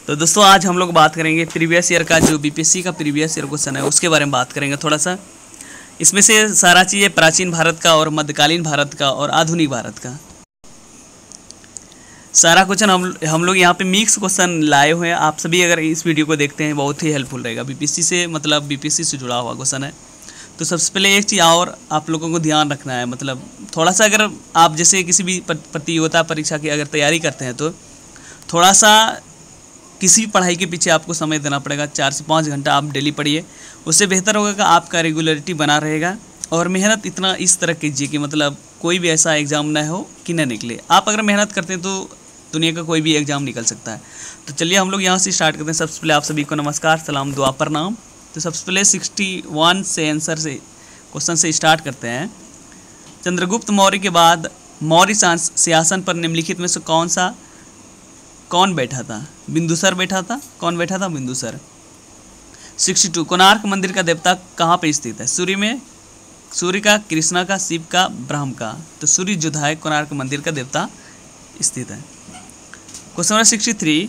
तो दोस्तों आज हम लोग बात करेंगे प्रीवियस ईयर का जो बीपीएससी का प्रीवियस ईयर क्वेश्चन है उसके बारे में बात करेंगे थोड़ा सा। इसमें से सारा चीज़ें प्राचीन भारत का और मध्यकालीन भारत का और आधुनिक भारत का सारा क्वेश्चन हम लोग यहाँ पे मिक्स क्वेश्चन लाए हुए हैं। आप सभी अगर इस वीडियो को देखते हैं बहुत ही हेल्पफुल रहेगा। बीपीएससी से मतलब बीपीएससी से जुड़ा हुआ क्वेश्चन है। तो सबसे पहले एक चीज़ और आप लोगों को ध्यान रखना है, मतलब थोड़ा सा अगर आप जैसे किसी भी प्रतियोगिता परीक्षा की अगर तैयारी करते हैं तो थोड़ा सा किसी भी पढ़ाई के पीछे आपको समय देना पड़ेगा। 4 से 5 घंटा आप डेली पढ़िए, उससे बेहतर होगा कि आपका रेगुलरिटी बना रहेगा। और मेहनत इतना इस तरह कीजिए कि मतलब कोई भी ऐसा एग्ज़ाम ना हो कि न निकले। आप अगर मेहनत करते हैं तो दुनिया का कोई भी एग्ज़ाम निकल सकता है। तो चलिए हम लोग यहाँ से स्टार्ट करते हैं। सबसे पहले आप सभी को नमस्कार, सलाम, दुआ, प्रणाम। तो सबसे पहले 61 से आंसर से क्वेश्चन से स्टार्ट करते हैं। चंद्रगुप्त मौर्य के बाद मौर्य सिंहासन पर निम्नलिखित में से कौन बैठा था? बिंदुसार बैठा था। कौन बैठा था? बिंदुसार। 62 कोणार्क मंदिर का देवता कहाँ पे स्थित है? सूर्य में, सूर्य का, कृष्णा का, शिव का, ब्रह्म का। तो सूर्य जो है कोणार्क मंदिर का देवता स्थित है। क्वेश्चन नंबर 63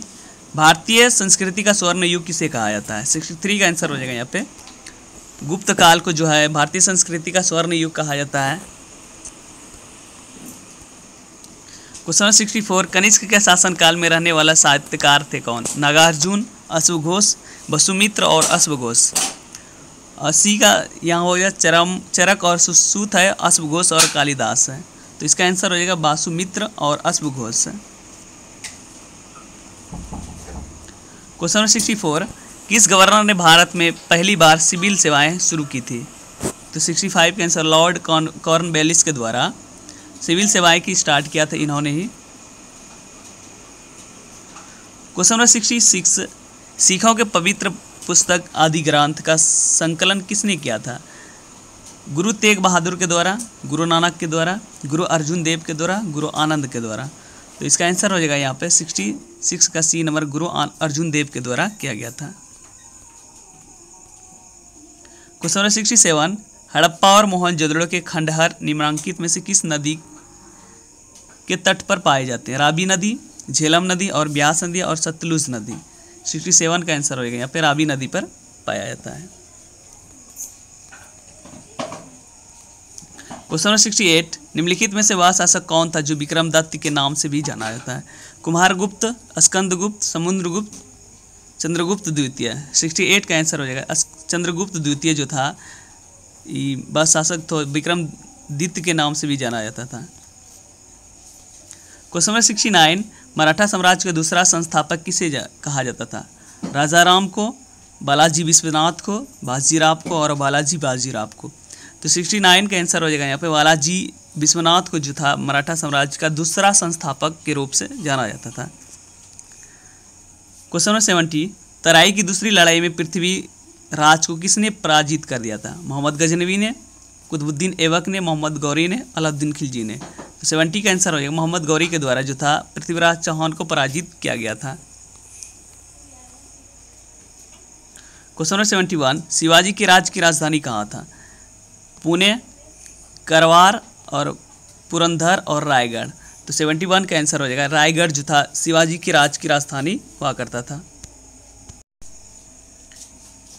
भारतीय संस्कृति का स्वर्ण युग किसे कहा जाता है? 63 का आंसर हो जाएगा यहाँ पे। गुप्त काल को जो है भारतीय संस्कृति का स्वर्ण युग कहा जाता है। क्वेश्चन नंबर 64 कनिष्क के शासनकाल में रहने वाला साहित्यकार थे कौन? नागार्जुन, अश्वघोष, वसुमित्र और अश्वघोष। सी का यहाँ हो गया चरक और सुश्रुत है, अश्वघोष और कालिदास है। तो इसका आंसर हो जाएगा वसुमित्र और अश्वघोष है। क्वेश्चन नंबर 64 किस गवर्नर ने भारत में पहली बार सिविल सेवाएं शुरू की थी? तो 65 का आंसर लॉर्ड कॉर्नवालिस के द्वारा सिविल सेवाएं की स्टार्ट किया था इन्होंने ही। क्वेश्चन नंबर 66 सिखों के पवित्र पुस्तक आदि ग्रंथ का संकलन किसने किया था? गुरु तेग बहादुर के द्वारा, गुरु नानक के द्वारा, गुरु अर्जुन देव के द्वारा, गुरु आनंद के द्वारा। तो इसका आंसर हो जाएगा यहाँ पे 66 का सी नंबर, गुरु अर्जुन देव के द्वारा किया गया था। क्वेश्चन नंबर 67 हड़प्पा और मोहनजोदड़ो के खंडहर निम्नलिखित में से किस नदी के तट पर पाए जाते हैं? रावी नदी, झेलम नदी और ब्यास नदी और सतलुज नदी। 67 का आंसर होगा यहाँ पे रावी नदी पर पाया जाता है। क्वेश्चन नंबर 68 निम्नलिखित में से वह शासक कौन था जो विक्रमदत्त के नाम से भी जाना जाता है? कुमारगुप्त, स्कंदगुप्त, समुद्रगुप्त, चंद्रगुप्त द्वितीय। 68 का आंसर हो जाएगा चंद्रगुप्त द्वितीय जो था वह शासक तो विक्रमदित्य के नाम से भी जाना जाता था। क्वेश्चन नंबर 69 मराठा साम्राज्य का दूसरा संस्थापक किसे कहा जाता था? राजाराम को, बालाजी विश्वनाथ को, बाजीराव को और बालाजी बाजीराव को। तो 69 का आंसर हो जाएगा यहाँ पे बालाजी विश्वनाथ को जो था मराठा साम्राज्य का दूसरा संस्थापक के रूप से जाना जाता था। क्वेश्चन नंबर 70 तराई की दूसरी लड़ाई में पृथ्वी राज को किसने पराजित कर दिया था? मोहम्मद गजनवी ने, कुतुबुद्दीन ऐबक ने, मोहम्मद गौरी ने, अलाउद्दीन खिलजी ने। तो 70 का आंसर हो जाएगा मोहम्मद गौरी के द्वारा जो था पृथ्वीराज चौहान को पराजित किया गया था। क्वेश्चन नंबर 71 शिवाजी के राज्य की राजधानी कहाँ था? पुणे, करवार और पुरंदर और रायगढ़। तो 71 का आंसर हो जाएगा रायगढ़ जो था शिवाजी के राज्य की राजधानी हुआ करता था।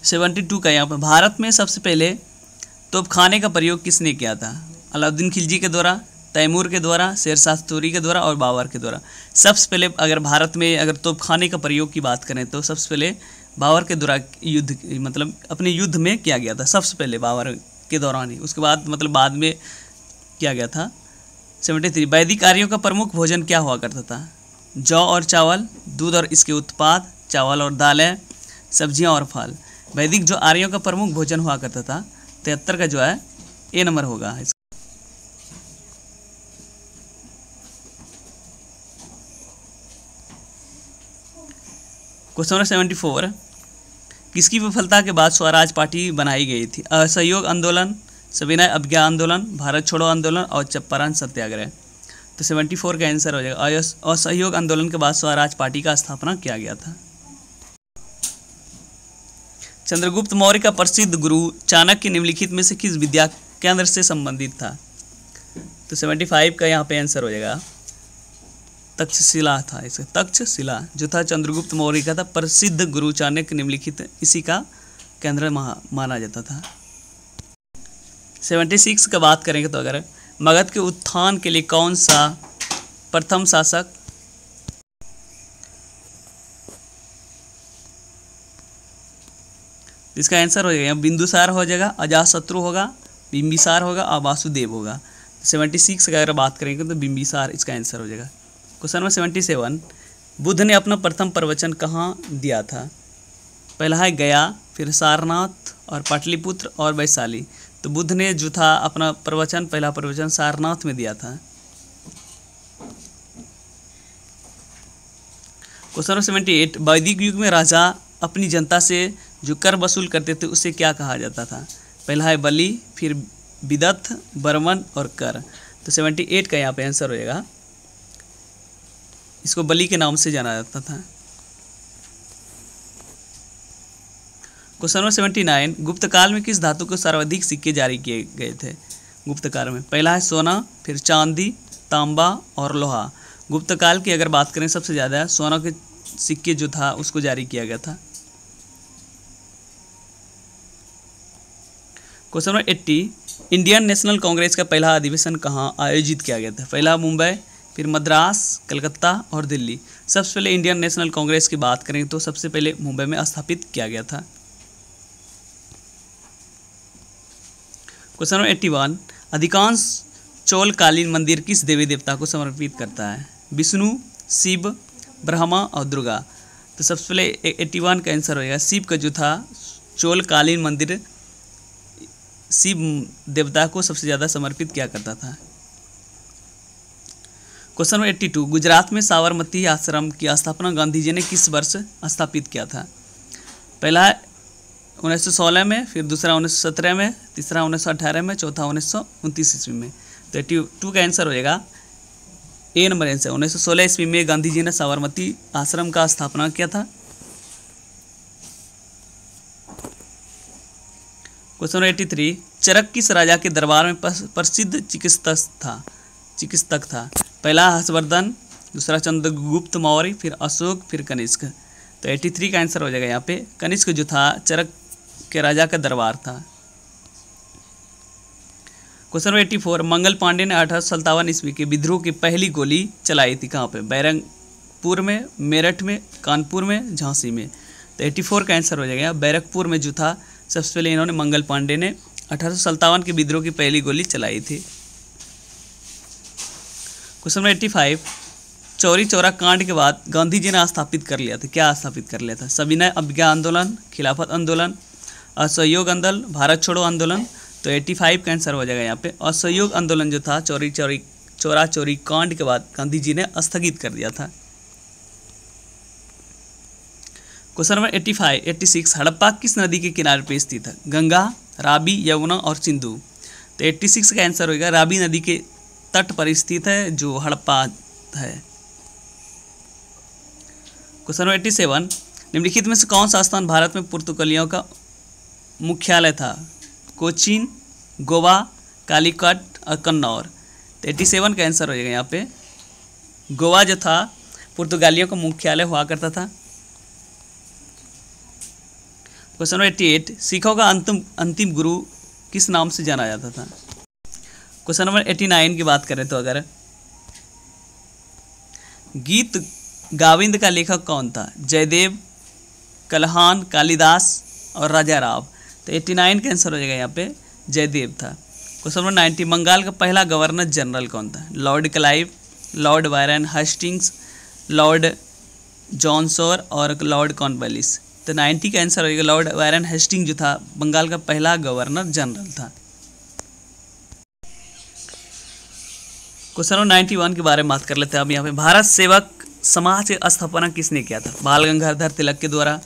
72 का यहाँ पर भारत में सबसे पहले तोपखाने का प्रयोग किसने किया था? अलाउद्दीन खिलजी के द्वारा, तैमूर के द्वारा, शेरशाह सूरी के द्वारा और बाबर के द्वारा। सबसे पहले अगर भारत में अगर तोपखाने का प्रयोग की बात करें तो सबसे पहले बाबर के द्वारा युद्ध मतलब अपने युद्ध में किया गया था। सबसे पहले बाबर के दौरान ही, उसके बाद मतलब बाद में किया गया था। 73 वैदिक आर्यों का प्रमुख भोजन क्या हुआ करता था? जौ और चावल, दूध और इसके उत्पाद, चावल और दालें, सब्जियां और फल। वैदिक जो आर्यों का प्रमुख भोजन हुआ करता था 73 का जो है ए नंबर होगा। क्वेश्चन नंबर 74 किसकी विफलता के बाद स्वराज पार्टी बनाई गई थी? असहयोग आंदोलन, सविनय अवज्ञा आंदोलन, भारत छोड़ो आंदोलन और चंपारण सत्याग्रह। तो 74 का आंसर हो जाएगा असहयोग आंदोलन के बाद स्वराज पार्टी का स्थापना किया गया था। चंद्रगुप्त मौर्य का प्रसिद्ध गुरु चाणक्य निम्नलिखित में से किस विद्या केंद्र से संबंधित था? तो 75 का यहाँ पे आंसर हो जाएगा तक्षशिला था, इसे तक्षशिला जो था चंद्रगुप्त मौर्य का था प्रसिद्ध गुरु चाणक्य निम्नलिखित इसी का केंद्र माना जाता था। 76 का बात करेंगे तो अगर मगध के उत्थान के लिए कौन सा प्रथम शासक इसका आंसर हो जाएगा बिंदुसार हो जाएगा, अजातशत्रु होगा, बिंबिसार होगा और वासुदेव होगा। 76 का अगर बात करेंगे तो बिंबिसार इसका आंसर हो जाएगा। क्वेश्चन नंबर 77 बुद्ध ने अपना प्रथम प्रवचन कहाँ दिया था? पहला है गया, फिर सारनाथ और पाटलिपुत्र और वैशाली। तो बुद्ध ने जो था अपना प्रवचन पहला प्रवचन सारनाथ में दिया था। क्वेश्चन नंबर 78 वैदिक युग में राजा अपनी जनता से जो कर वसूल करते थे उसे क्या कहा जाता था? पहला है बलि, फिर विदथ, बर्मन और कर। तो 78 का यहाँ पे आंसर हो जाएगा, इसको बलि के नाम से जाना जाता था। क्वेश्चन नंबर 79 गुप्त काल में किस धातु को सर्वाधिक सिक्के जारी किए गए थे? गुप्त काल में पहला है सोना, फिर चांदी, तांबा और लोहा। गुप्त काल की अगर बात करें सबसे ज़्यादा सोना के सिक्के जो था उसको जारी किया गया था। Question number 80 Indian national Congress का पहला अधिवेशन कहाँ आयोजित किया गया था? पहला मुंबई, फिर मद्रास, कलकत्ता और दिल्ली। सबसे पहले इंडियन नेशनल कांग्रेस की बात करें तो सबसे पहले मुंबई में स्थापित किया गया था। क्वेश्चन नंबर 81 अधिकांश चोलकालीन मंदिर किस देवी देवता को समर्पित करता है? विष्णु, शिव, ब्रह्मा और दुर्गा। तो सबसे पहले 81 का आंसर होगा शिव का जो था चोलकालीन मंदिर शिव देवता को सबसे ज़्यादा समर्पित किया करता था। क्वेश्चन नंबर 82 गुजरात में साबरमती आश्रम की स्थापना गांधी जी ने किस वर्ष स्थापित किया था? पहला 1916 में, फिर दूसरा 1917 में, तीसरा 1918 में, चौथा 1929 ईस्वी में। तो 82 का आंसर हो जाएगा ए नंबर आंसर। 1916 ईस्वी में गांधी जी ने साबरमती आश्रम का स्थापना किया था। क्वेश्चन नंबर 83 चरक किस राजा के दरबार में प्रसिद्ध चिकित्सक था? पहला हर्षवर्धन, दूसरा चंद्रगुप्त मौर्य, फिर अशोक, फिर कनिष्क। तो 83 का आंसर हो जाएगा यहाँ पे कनिष्क जो था चरक के राजा का दरबार था। क्वेश्चन नंबर 84 मंगल पांडे ने 1857 ईस्वी के विद्रोह की पहली गोली चलाई थी कहाँ पे? बैरकपुर में, मेरठ में, कानपुर में, झांसी में। तो 84 का आंसर हो जाएगा बैरकपुर में जो था सबसे पहले इन्होंने मंगल पांडे ने 1857 के विद्रोह की पहली गोली चलाई थी। क्वेश्चन नंबर 85 चौरी चौरा कांड के बाद गांधी जी ने स्थापित कर लिया था, क्या स्थापित कर लिया था? सविनय अवज्ञा आंदोलन, खिलाफत आंदोलन, असहयोग आंदोलन, भारत छोड़ो आंदोलन। तो 85 का आंसर हो जाएगा यहाँ पे असहयोग आंदोलन जो था चौरा चौरी कांड के बाद गांधी जी ने स्थगित कर दिया था। क्वेश्चन नंबर 86 हड़प्पा किस नदी के किनारे पे स्थित है? गंगा, रावी, यमुना और सिंधु। तो 86 का आंसर होगा रावी नदी के तट पर स्थित है जो हड़प्पा है। क्वेश्चन नंबर 87 निम्नलिखित में से कौन सा स्थान भारत में पुर्तगालियों का मुख्यालय था? कोचीन, गोवा, कालीकट और कन्नौर। तो 87 का आंसर हो जाएगा यहाँ पे गोवा जो था पुर्तगालियों का मुख्यालय हुआ करता था। क्वेश्चन नंबर 88 सिखों का अंतिम गुरु किस नाम से जाना जाता था? क्वेश्चन नंबर 89 की बात करें तो अगर गीत गोविंद का लेखक कौन था? जयदेव, कल्हान, कालिदास और राजा राव। तो 89 का आंसर हो जाएगा यहाँ पे जयदेव था। क्वेश्चन नंबर 90 बंगाल का पहला गवर्नर जनरल कौन था? Lord Clive, lord Warren Hastings, lord John Shore और लॉर्ड कॉर्नवालिस। तो 90 का आंसर हो जाएगा लॉर्ड वायरन हेस्टिंग जो था बंगाल का पहला गवर्नर जनरल था। क्वेश्चन नंबर 91 के बारे में बात कर लेते हैं अब यहाँ पे भारत सेवक समाज की स्थापना किसने किया था? बाल गंगाधर तिलक के द्वारा,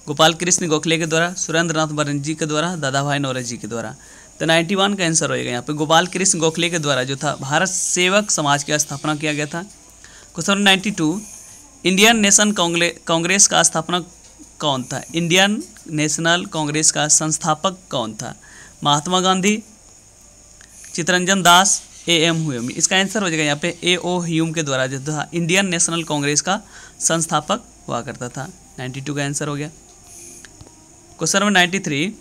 गोपाल कृष्ण गोखले के द्वारा, सुरेंद्र नाथ बनर्जी के द्वारा, दादा भाई नौरोजी के द्वारा। तो 91 का आंसर होएगा यहाँ पे गोपाल कृष्ण गोखले के द्वारा जो था भारत सेवक समाज की स्थापना किया गया था। क्वेश्चन 92 इंडियन नेशनल कांग्रेस का स्थापना कौन था? इंडियन नेशनल कांग्रेस का संस्थापक कौन था? Mahatma Gandhi, Chittaranjan Das, A M Hume. इसका आंसर हो जाएगा यहाँ पे ए ओ ह्यूम के द्वारा जो था इंडियन नेशनल कांग्रेस का संस्थापक हुआ करता था। 92 का आंसर हो गया। क्वेश्चन नंबर 93,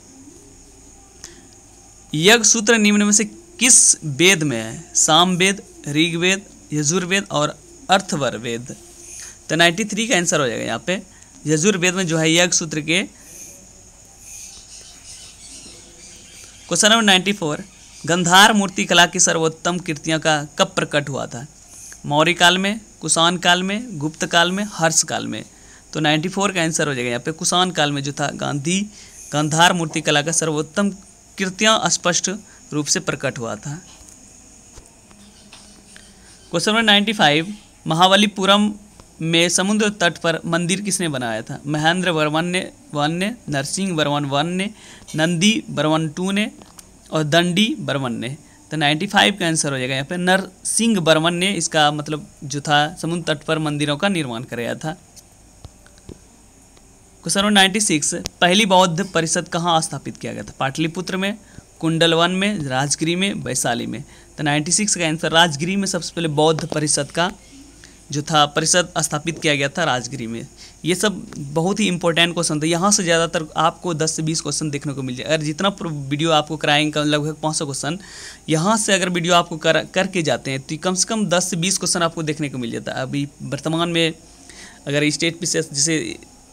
यज्ञ सूत्र निम्न में से किस वेद में है? सामवेद, ऋग्वेद, यजुर्वेद और अर्थवरवेद। तो 93 का आंसर हो जाएगा यहाँ पे यजुर्वेद में जो है यज्ञ सूत्र के। क्वेश्चन नंबर 94, गंधार मूर्ति कला की सर्वोत्तम कृतियों का कब प्रकट हुआ था? मौर्य काल में, कुषाण काल में, गुप्त काल में, हर्ष काल में। तो 94 का आंसर हो जाएगा यहाँ पे कुषाण काल में जो था गांधार मूर्ति कला का सर्वोत्तम कृतियाँ स्पष्ट रूप से प्रकट हुआ था। क्वेश्चन नंबर 95, महाबलीपुरम में समुद्र तट पर मंदिर किसने बनाया था? महेंद्र वर्मन ने, नरसिंह वर्मन वन ने, नंदी वर्मन टू ने और दंडी वर्मन ने। तो 95 का आंसर हो जाएगा यहाँ पे नरसिंह वर्मन ने इसका मतलब जो था समुद्र तट पर मंदिरों का निर्माण कराया था। क्वेश्चन नंबर 96, पहली बौद्ध परिषद कहाँ स्थापित किया गया था? पाटलिपुत्र में, कुंडलवन में, राजगिरी में, वैशाली में। तो 96 का आंसर राजगिरी में सबसे पहले बौद्ध परिषद का जो था परिषद स्थापित किया गया था राजगिरी में। ये सब बहुत ही इंपॉर्टेंट क्वेश्चन था। यहाँ से ज़्यादातर आपको 10 से 20 क्वेश्चन देखने को मिल जाए। अगर जितना वीडियो आपको कराएंगे लगभग 500 क्वेश्चन, यहाँ से अगर वीडियो आपको करके जाते हैं तो कम से कम 10 से 20 क्वेश्चन आपको देखने को मिल जाता है। अभी वर्तमान में अगर स्टेट पी जैसे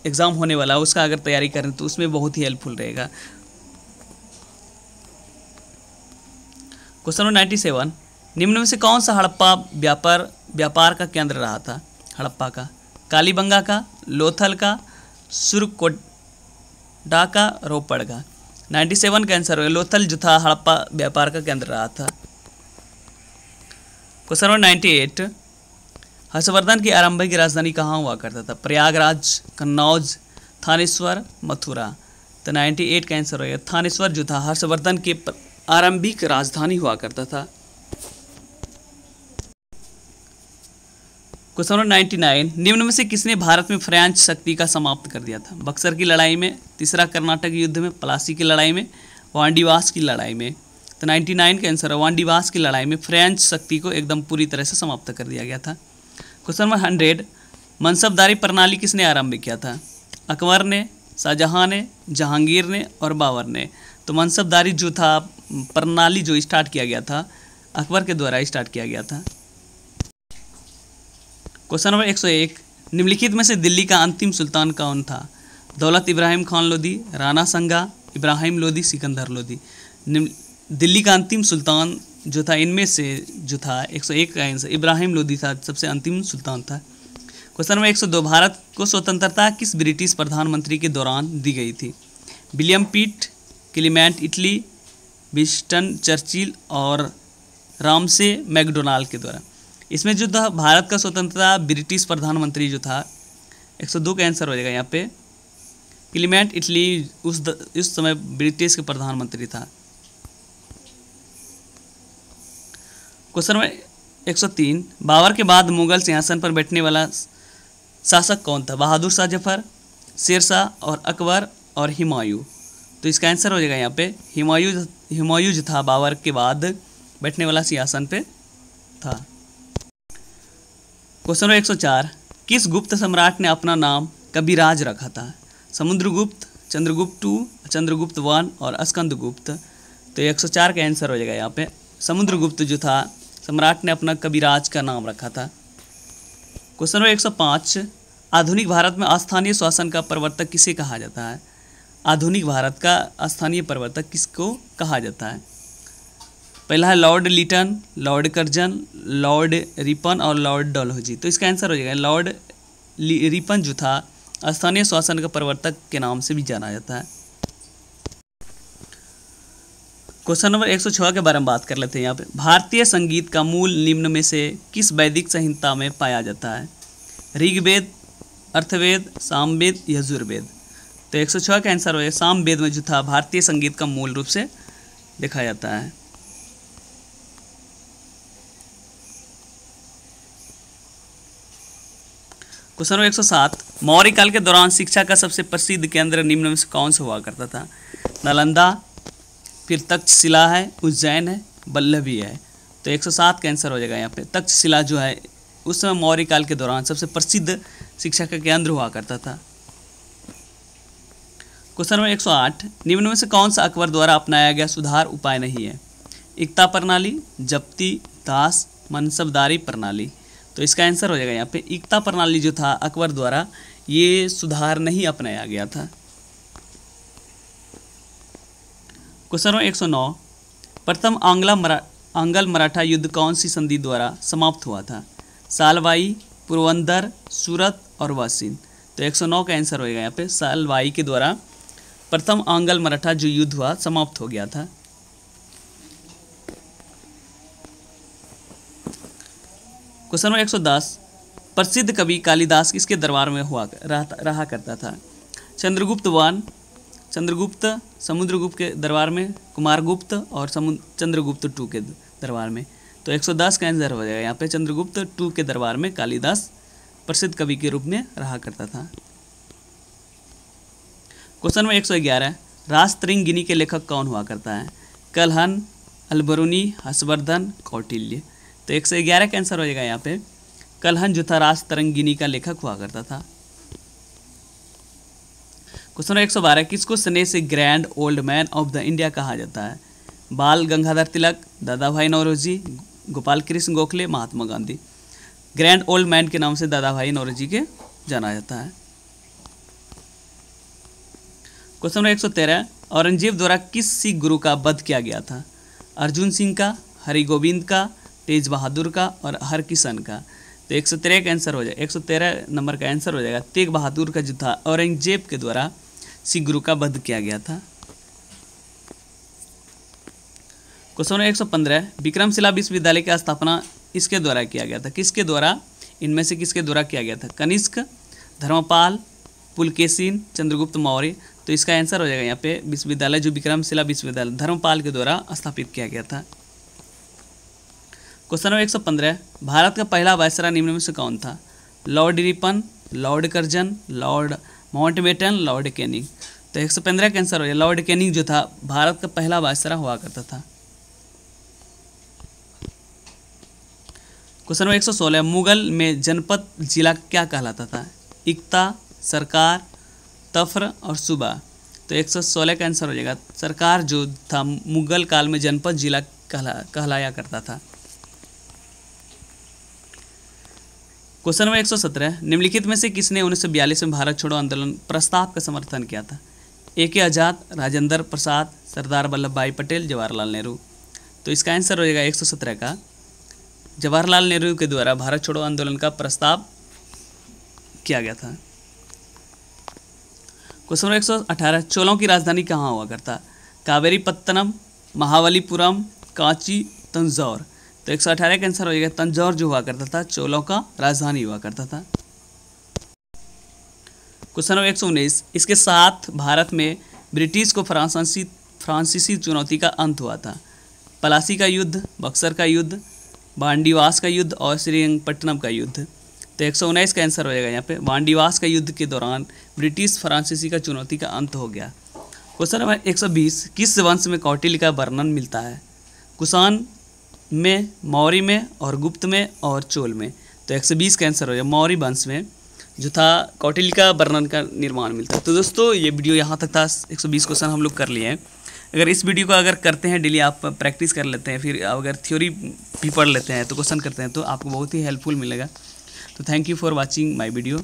एग्ज़ाम होने वाला है उसका अगर तैयारी करें तो उसमें बहुत ही हेल्पफुल रहेगा। क्वेश्चन नंबर 97, निम्न में से कौन सा हड़प्पा व्यापार का केंद्र रहा था? हड़प्पा का, कालीबंगा का, लोथल का, सुरकोटा का, रोपड़ का। 97 का आंसर हो गया लोथल जो था हड़प्पा व्यापार का केंद्र रहा था। क्वेश्चन नंबर 98, हर्षवर्धन की आरंभिक राजधानी कहाँ हुआ करता था? प्रयागराज, कन्नौज, थानेश्वर, मथुरा। तो 98 का आंसर हो गया थानेश्वर जो था हर्षवर्धन की आरंभिक राजधानी हुआ करता था। क्वेश्चन नंबर 99, निम्न में से किसने भारत में फ्रेंच शक्ति का समाप्त कर दिया था? बक्सर की लड़ाई में, तीसरा कर्नाटक युद्ध में, प्लासी की लड़ाई में, वांडीवास की लड़ाई में। तो 99 का आंसर है वांडीवास की लड़ाई में फ्रेंच शक्ति को एकदम पूरी तरह से समाप्त कर दिया गया था। क्वेश्चन नंबर 100, मनसबदारी प्रणाली किसने आरंभ किया था? अकबर ने, शाहजहां ने, जहांगीर ने और बाबर ने। तो मनसबदारी जो था प्रणाली जो स्टार्ट किया गया था अकबर के द्वारा स्टार्ट किया गया था। क्वेश्चन नंबर 101, निम्नलिखित में से दिल्ली का अंतिम सुल्तान कौन था? दौलत इब्राहिम खान लोधी, राणा संगा, इब्राहिम लोधी, सिकंदर लोधी। दिल्ली का अंतिम सुल्तान जो था इनमें से जो था 101 का आंसर इब्राहिम लोधी था, सबसे अंतिम सुल्तान था। क्वेश्चन नंबर 102, भारत को स्वतंत्रता किस ब्रिटिश प्रधानमंत्री के दौरान दी गई थी? विलियम पिट, क्लीमेंट इटली, विंस्टन चर्चिल और रामसे मैकडोनाल्ड के द्वारा। इसमें जो था भारत का स्वतंत्रता ब्रिटिश प्रधानमंत्री जो था 102 का आंसर हो जाएगा यहाँ पे क्लीमेंट इटली उस समय ब्रिटिश के प्रधानमंत्री था। क्वेश्चन नंबर 103, बाबर के बाद मुगल सिंहासन पर बैठने वाला शासक कौन था? बहादुर शाह जफर, शेरशाह और अकबर और हुमायूं। तो इसका आंसर हो जाएगा यहाँ पे हुमायूं जो था बाबर के बाद बैठने वाला सिंहासन पे था। क्वेश्चन नंबर 104, किस गुप्त सम्राट ने अपना नाम कविराज रखा था? समुद्रगुप्त, चंद्रगुप्त II, चंद्रगुप्त I और स्कंदगुप्त। तो 104 का आंसर हो जाएगा यहाँ पे समुद्रगुप्त जो था सम्राट ने अपना कविराज का नाम रखा था। क्वेश्चन नंबर 105, आधुनिक भारत में स्थानीय शासन का प्रवर्तक किसे कहा जाता है? आधुनिक भारत का स्थानीय प्रवर्तक किसको कहा जाता है? पहला है Lord Lytton, Lord Curzon, Lord Ripon और लॉर्ड डलहौजी। तो इसका आंसर हो जाएगा लॉर्ड रिपन जो था स्थानीय शासन का प्रवर्तक के नाम से भी जाना जाता है। क्वेश्चन नंबर 106 के बारे में बात कर लेते हैं। यहाँ पे भारतीय संगीत का मूल निम्न में से किस वैदिक संहिता में पाया जाता है? ऋग्वेद, अर्थवेद, सामवेद, यजुर्वेद। तो 106 का आंसर हो जाएगा सामवेद में जो था भारतीय संगीत का मूल रूप से देखा जाता है। क्वेश्चन नंबर 107, मौर्य काल के दौरान शिक्षा का सबसे प्रसिद्ध केंद्र निम्न में से कौन सा हुआ करता था? नालंदा, फिर तक्षशिला है, उज्जैन है, वल्लभी है। तो 107 का आंसर हो जाएगा यहाँ पे। तक्षशिला जो है उस समय मौर्य काल के दौरान सबसे प्रसिद्ध शिक्षा का केंद्र हुआ करता था। क्वेश्चन नंबर 108, निम्न में से कौन सा अकबर द्वारा अपनाया गया सुधार उपाय नहीं है? एकता प्रणाली, जब्ती, दास, मनसबदारी प्रणाली। तो इसका आंसर हो जाएगा यहाँ पे एकता प्रणाली जो था अकबर द्वारा ये सुधार नहीं अपनाया गया था। क्वेश्चन नंबर 109, प्रथम आंग्ल मराठा युद्ध कौन सी संधि द्वारा समाप्त हुआ था? सालवाई, पुरंदर, सूरत और वासिन। तो 109 का आंसर होएगा यहाँ पे सालवाई के द्वारा प्रथम आंग्ल मराठा जो युद्ध हुआ समाप्त हो गया था। क्वेश्चन नंबर 110, प्रसिद्ध कवि कालिदास किसके दरबार में रहा करता था? चंद्रगुप्त वन, चंद्रगुप्त समुद्रगुप्त के दरबार में, कुमारगुप्त और चंद्रगुप्त टू के दरबार में। तो 110 का आंसर हो जाएगा यहाँ पे चंद्रगुप्त टू के दरबार में कालिदास प्रसिद्ध कवि के रूप में रहा करता था। क्वेश्चन नंबर 111, रासतरंगिनी के लेखक कौन हुआ करता है? कल्हन, अलबरूनी, हर्षवर्धन, कौटिल्य। तो 111 का आंसर हो जाएगा यहाँ पे कल्हन जो था रासतरंगिनी का लेखक हुआ करता था। क्वेश्चन नंबर 112, किसको स्नेह से grand old man of the India कहा जाता है? बाल गंगाधर तिलक, दादा भाई Naoroji, Gopal Krishna Gokhale, Mahatma Gandhi. Grand old man के नाम से दादा भाई नौरोजी के जाना जाता है। क्वेश्चन नंबर 113, औरंगजेब द्वारा किस सिख गुरु का वध किया गया था? अर्जुन सिंह का, हरिगोविंद का, तेज बहादुर का और हरकिशन का। तो 113 का आंसर हो जाएगा 113 नंबर का आंसर हो जाएगा तेग बहादुर का जो था औरंगजेब के द्वारा सिख गुरु का वध किया गया था। क्वेश्चन नंबर 115, विक्रमशिला विश्वविद्यालय की स्थापना इसके द्वारा किया गया था? किसके द्वारा? इनमें से किसके द्वारा किया गया था? कनिष्क, धर्मपाल, पुलकेशिन, चंद्रगुप्त मौर्य। तो इसका आंसर हो जाएगा यहाँ पे विश्वविद्यालय जो विक्रमशिला विश्वविद्यालय धर्मपाल के द्वारा स्थापित किया गया था। क्वेश्चन नंबर 115, भारत का पहला वायसराय निम्न में से कौन था? Lord Ripon, Lord Curzon, Lord Mountbatten, Lord Canning. तो 115 का आंसर हो जाएगा लॉर्ड कैनिंग जो था भारत का पहला वायसराय हुआ करता था। क्वेश्चन नंबर 116, मुगल में जनपद जिला क्या कहलाता था? इक्ता, सरकार, तफ्र और सूबा। तो 116 का आंसर हो जाएगा सरकार जो था मुगल काल में जनपद जिला कहलाया करता था। क्वेश्चन नंबर 117, निम्नलिखित में से किसने 1942 में भारत छोड़ो आंदोलन प्रस्ताव का समर्थन किया था? A.K. आज़ाद, राजेंद्र प्रसाद, सरदार वल्लभ भाई पटेल, जवाहरलाल नेहरू। तो इसका आंसर हो जाएगा 117 का जवाहरलाल नेहरू के द्वारा भारत छोड़ो आंदोलन का प्रस्ताव किया गया था। क्वेश्चन नंबर 118, चोलों की राजधानी कहाँ हुआ करता? कावेरीपत्तनम, महाबलीपुरम, कांची, तंजौर। तो 118 का आंसर हो जाएगा तंजौर जो हुआ करता था चोलों का राजधानी हुआ करता था। क्वेश्चन नंबर 119, इसके साथ भारत में ब्रिटिश को फ्रांसीसी चुनौती का अंत हुआ था? पलासी का युद्ध, बक्सर का युद्ध, बांडीवास का युद्ध और श्रीरंगपट्टनम का युद्ध। तो 119 का आंसर हो जाएगा यहाँ पे बांडीवास का युद्ध के दौरान ब्रिटिश फ्रांसीसी का चुनौती का अंत हो गया। क्वेश्चन नंबर 120, किस वंश में कौटिल्य का वर्णन मिलता है? कुषाण में, मौर्य में और गुप्त में और चोल में। तो 120 का आंसर हो जाएगा मौर्य वंश में जो था कौटिल्य का वर्णन का निर्माण मिलता है। तो दोस्तों ये वीडियो यहाँ तक था, 120 क्वेश्चन हम लोग कर लिए हैं। अगर इस वीडियो को अगर करते हैं डेली आप प्रैक्टिस कर लेते हैं, फिर अगर थ्योरी भी पढ़ लेते हैं तो क्वेश्चन करते हैं तो आपको बहुत ही हेल्पफुल मिलेगा। तो thank you for watching my video.